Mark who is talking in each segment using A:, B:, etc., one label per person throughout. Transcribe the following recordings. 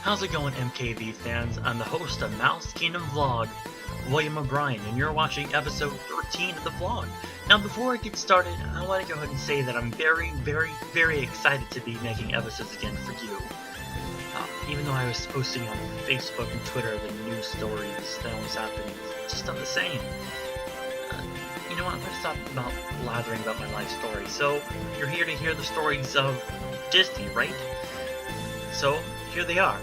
A: How's it going, MKV fans? I'm the host of MouseKingdomVlog, William O'Brien, and you're watching episode 13 of the vlog. Now, before I get started, I want to go ahead and say that I'm very excited to be making episodes again for you. Even though I was posting on Facebook and Twitter the news stories that was happening, it's just not the same. You know what, I'm going to stop about blathering about my life story. So, you're here to hear the stories of Disney, right? So, here they are.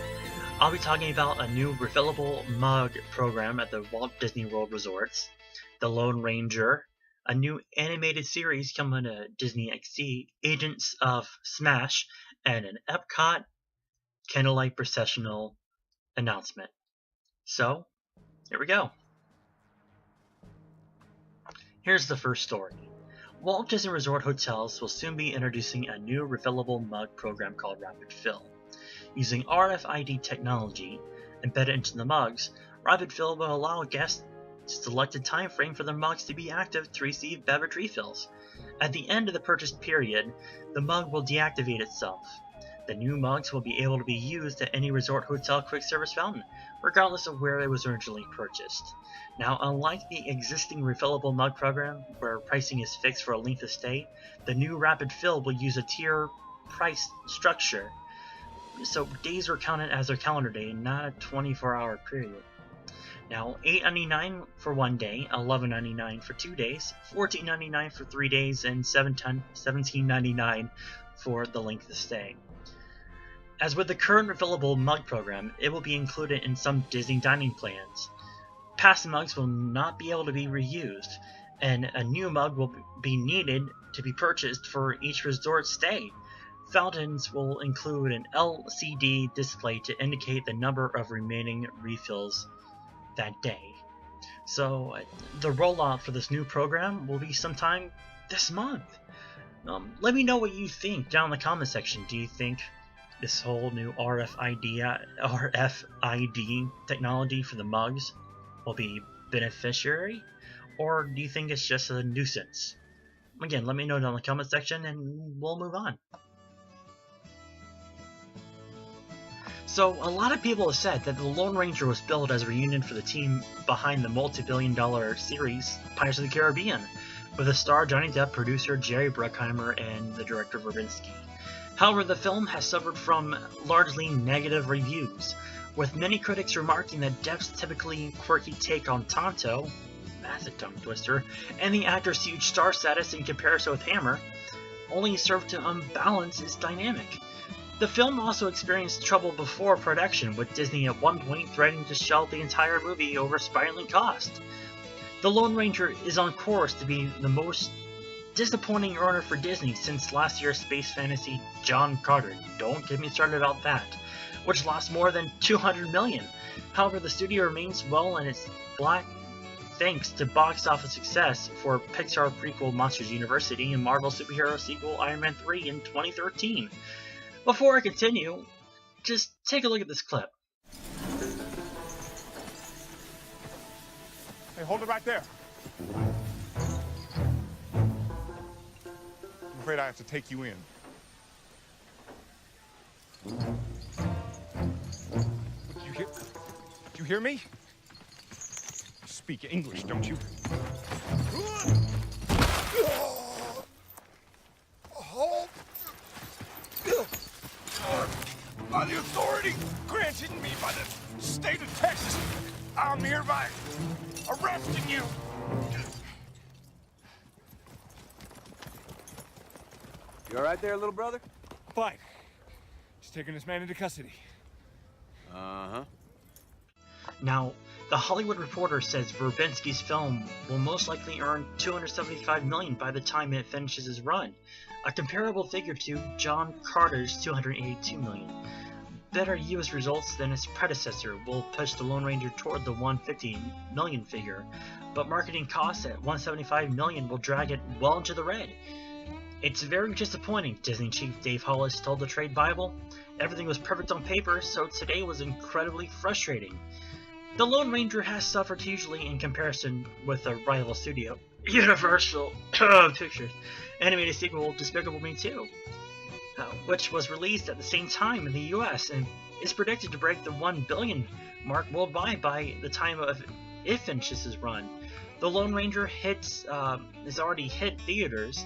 A: I'll be talking about a new refillable mug program at the Walt Disney World Resorts, The Lone Ranger, a new animated series coming to Disney XD, Agents of Smash, and an Epcot Candlelight Processional announcement. So, here we go. Here's the first story. Walt Disney Resort Hotels will soon be introducing a new refillable mug program called Rapid Fill. Using RFID technology embedded into the mugs, Rapid Fill will allow guests to select a time frame for their mugs to be active to receive beverage refills. At the end of the purchase period, the mug will deactivate itself. The new mugs will be able to be used at any resort hotel quick service fountain, regardless of where it was originally purchased. Now, unlike the existing refillable mug program, where pricing is fixed for a length of stay, the new Rapid Fill will use a tier price structure. So days are counted as their calendar day, not a 24-hour period. Now, $8.99 for 1 day, $11.99 for 2 days, $14.99 for 3 days, and $17.99 for the length of stay. As with the current refillable mug program, it will be included in some Disney dining plans. Past mugs will not be able to be reused, and a new mug will be needed to be purchased for each resort stay. Fountains will include an LCD display to indicate the number of remaining refills that day. So the rollout for this new program will be sometime this month. Let me know what you think down in the comment section. Do you think this whole new RFID technology for the mugs will be beneficiary, or do you think it's just a nuisance? Again, let me know down in the comment section and we'll move on. So, a lot of people have said that The Lone Ranger was billed as a reunion for the team behind the multi-billion-dollar series Pirates of the Caribbean, with the star Johnny Depp, producer Jerry Bruckheimer, and the director Verbinski. However, the film has suffered from largely negative reviews, with many critics remarking that Depp's typically quirky take on Tonto, that's a tongue twister, and the actor's huge star status in comparison with Hammer, only served to unbalance his dynamic. The film also experienced trouble before production, with Disney at one point threatening to shelve the entire movie over spiraling cost. The Lone Ranger is on course to be the most disappointing earner for Disney since last year's space fantasy John Carter, don't get me started about that, which lost more than $200 million. However, the studio remains well in its black thanks to box office success for Pixar prequel Monsters University and Marvel superhero sequel Iron Man 3 in 2013. Before I continue, just take a look at this clip.
B: Hey, hold it right there. I'm afraid I have to take you in. Did you hear me? You speak English, don't you? Hold. By the authority granted me by the state of Texas, I'm hereby arresting you.
C: You all right there, little brother?
B: Blythe, he's taking this man into custody.
C: Uh-huh.
A: Now, The Hollywood Reporter says Verbinski's film will most likely earn $275 million by the time it finishes its run, a comparable figure to John Carter's $282 million. Better U.S. results than its predecessor will push The Lone Ranger toward the $150 million figure, but marketing costs at $175 million will drag it well into the red. It's very disappointing, Disney chief Dave Hollis told the Trade Bible. Everything was perfect on paper, so today was incredibly frustrating. The Lone Ranger has suffered hugely in comparison with a rival studio, Universal Pictures, animated sequel Despicable Me 2. which was released at the same time in the US and is predicted to break the 1 billion mark worldwide by the time of it finishes its run. The Lone Ranger has already hit theaters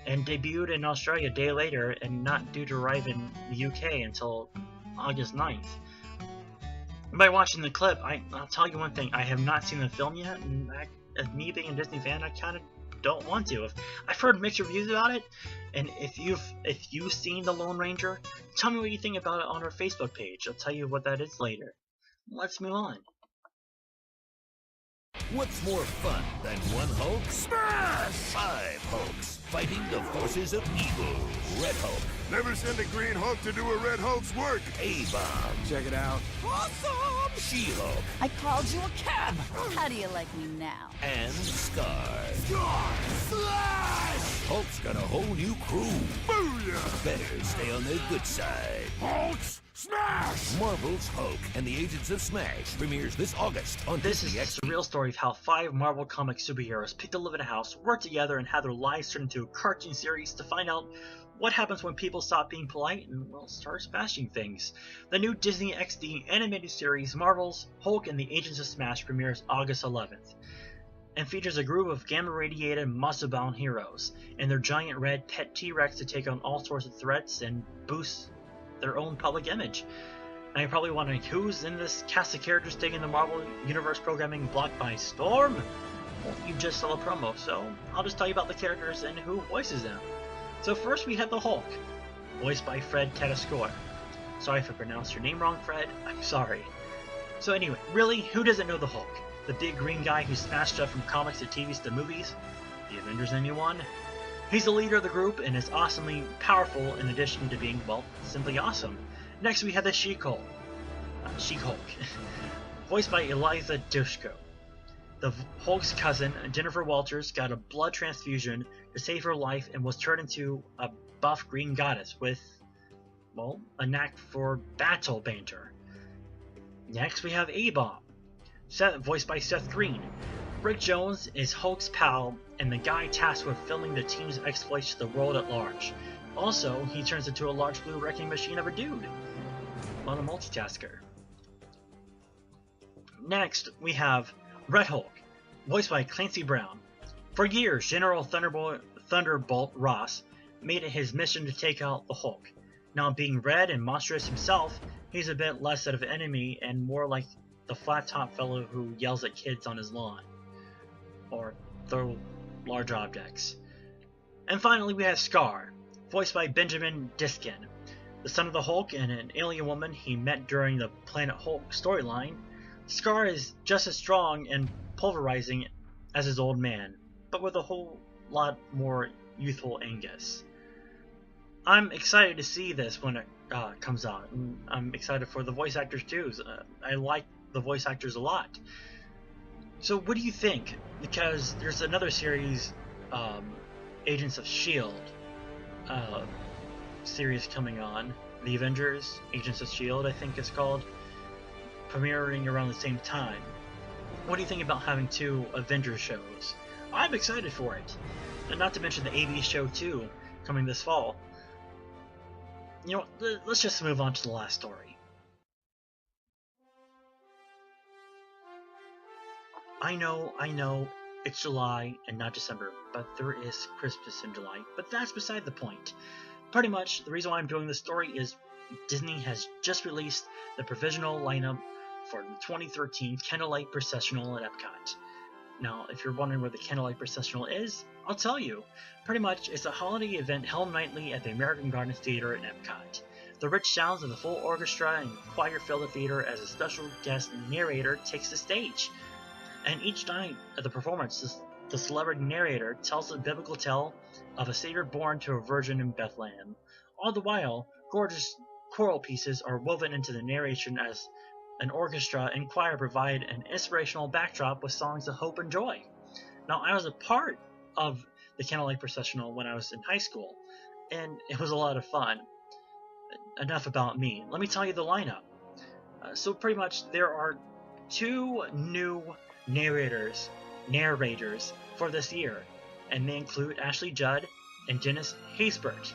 A: and debuted in Australia a day later and not due to arrive in the UK until August 9th. By watching the clip, I'll tell you one thing, I have not seen the film yet, and as me being a Disney fan, I kind of don't want to. I've heard mixed reviews about it, and if you've seen The Lone Ranger, tell me what you think about it on our Facebook page. I'll tell you what that is later. Let's move on.
D: What's more fun than one Hulk? Smash! 5 Hulks fighting the forces of evil. Red Hulk.
B: Never send a Green Hulk to do a Red Hulk's work.
D: A-Bomb.
B: Check it out.
D: Awesome! She-Hulk.
E: I called you a cab. How do you like me now?
D: And Scar.
B: Scar! Slash!
D: Hulk's got a whole new crew.
B: Booyah!
D: Better stay on the good side.
B: Hulks! Smash!
D: Marvel's Hulk and the Agents of Smash premieres this August on
A: This
D: Disney
A: is
D: XD.
A: a real story of how 5 Marvel comic superheroes pick to live in a house, work together, and have their lives turned into a cartoon series to find out what happens when people stop being polite and, well, start smashing things. The new Disney XD animated series Marvel's Hulk and the Agents of Smash premieres August 11th and features a group of gamma-radiated, muscle-bound heroes and their giant red pet T-Rex to take on all sorts of threats and boost their own public image. Now you're probably wondering, who's in this cast of characters taking the Marvel Universe programming block by storm? Well, you just saw the promo, so I'll just tell you about the characters and who voices them. So first we have the Hulk, voiced by Fred Tatasciore. Sorry if I pronounced your name wrong, Fred. I'm sorry. So anyway, really, who doesn't know the Hulk? The big green guy who smashed up from comics to TVs to movies? The Avengers, anyone? He's the leader of the group and is awesomely powerful in addition to being, well, simply awesome. Next we have the She-Hulk. Voiced by Eliza Dushku. The Hulk's cousin, Jennifer Walters, got a blood transfusion to save her life and was turned into a buff green goddess with, well, a knack for battle banter. Next we have A-Bomb, voiced by Seth Green. Rick Jones is Hulk's pal and the guy tasked with filming the team's exploits to the world at large. Also, he turns into a large blue wrecking machine of a dude. What a multitasker. Next, we have Red Hulk, voiced by Clancy Brown. For years, General Thunderbolt Ross made it his mission to take out the Hulk. Now, being red and monstrous himself, he's a bit less of an enemy and more like the flat-top fellow who yells at kids on his lawn, or throw large objects. And finally, we have Scar, voiced by Benjamin Diskin, the son of the Hulk and an alien woman he met during the Planet Hulk storyline. Scar is just as strong and pulverizing as his old man, but with a whole lot more youthful Angus. I'm excited to see this when it comes out, and I'm excited for the voice actors too. I like the voice actors a lot. So what do you think? Because there's another series, Agents of S.H.I.E.L.D. Series coming on. The Avengers, Agents of S.H.I.E.L.D. I think it's called, premiering around the same time. What do you think about having 2 Avengers shows? I'm excited for it. And not to mention the AV show too, coming this fall. You know what, let's just move on to the last story. I know, it's July and not December, but there is Christmas in July, but that's beside the point. Pretty much, the reason why I'm doing this story is Disney has just released the provisional lineup for the 2013 Candlelight Processional at Epcot. Now, if you're wondering what the Candlelight Processional is, I'll tell you. Pretty much, it's a holiday event held nightly at the American Gardens Theater in Epcot. The rich sounds of the full orchestra and choir fill the theater as a special guest narrator takes the stage. And each night of the performance, the celebrity narrator tells a biblical tale of a Savior born to a virgin in Bethlehem. All the while, gorgeous choral pieces are woven into the narration as an orchestra and choir provide an inspirational backdrop with songs of hope and joy. Now, I was a part of the Candlelight Processional when I was in high school, and it was a lot of fun. Enough about me. Let me tell you the lineup. So pretty much there are 2 new narrators for this year, and they include Ashley Judd and Dennis Haysbert.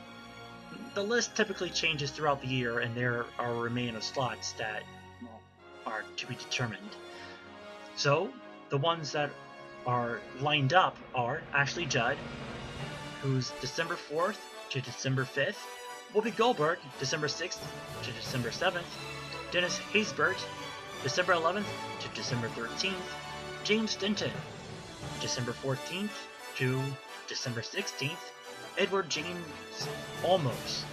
A: the list typically changes throughout the year, and there are a remaining of slots that are to be determined. So, the ones that are lined up are Ashley Judd, who's December 4th to December 5th, Whoopi Goldberg, December 6th to December 7th, Dennis Haysbert, December 11th to December 13th, James Denton, December 14th to December 16th, Edward James Olmos,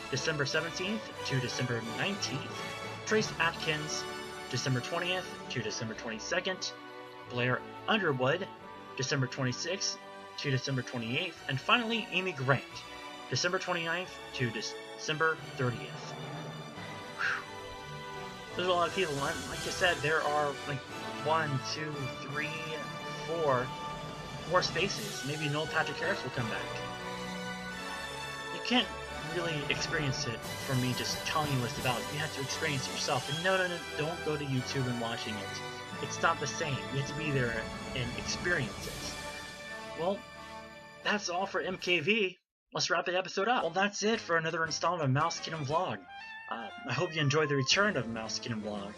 A: December 17th to December 19th, Trace Atkins, December 20th to December 22nd, Blair Underwood, December 26th to December 28th, and finally Amy Grant, December 29th to December 30th. Whew. There's a lot of people. Like I said, there are like 1, 2, 3, 4 more spaces. Maybe Noel Patrick Harris will come back. You can't really experience it from me just telling you what it's about. You have to experience it yourself. And no, don't go to YouTube and watching it. It's not the same. You have to be there and experience it. Well, that's all for MKV. Let's wrap the episode up. Well, that's it for another installment of MouseKingdomVlog. I hope you enjoyed the return of MouseKingdomVlog.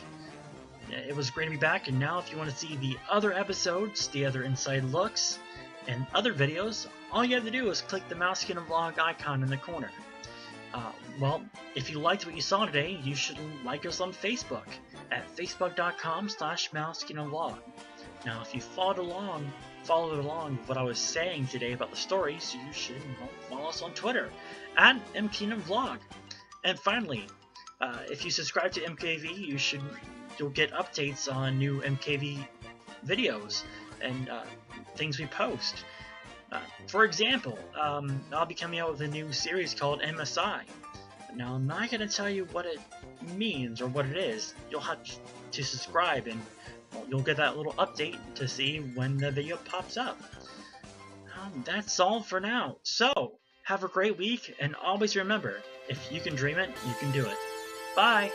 A: It was great to be back, and now if you want to see the other episodes, the other inside looks, and other videos, all you have to do is click the MouseKingdomVlog icon in the corner. Well, if you liked what you saw today, you should like us on Facebook at facebook.com/MouseKingdomVlog. Now, if you followed along with what I was saying today about the stories, you should follow us on Twitter at MKingdomVlog. And finally, if you subscribe to MKV, you'll get updates on new MKV videos and things we post. For example, I'll be coming out with a new series called MSI. Now, I'm not going to tell you what it means or what it is. You'll have to subscribe, and you'll get that little update to see when the video pops up. That's all for now. So, have a great week, and always remember, if you can dream it, you can do it. Bye!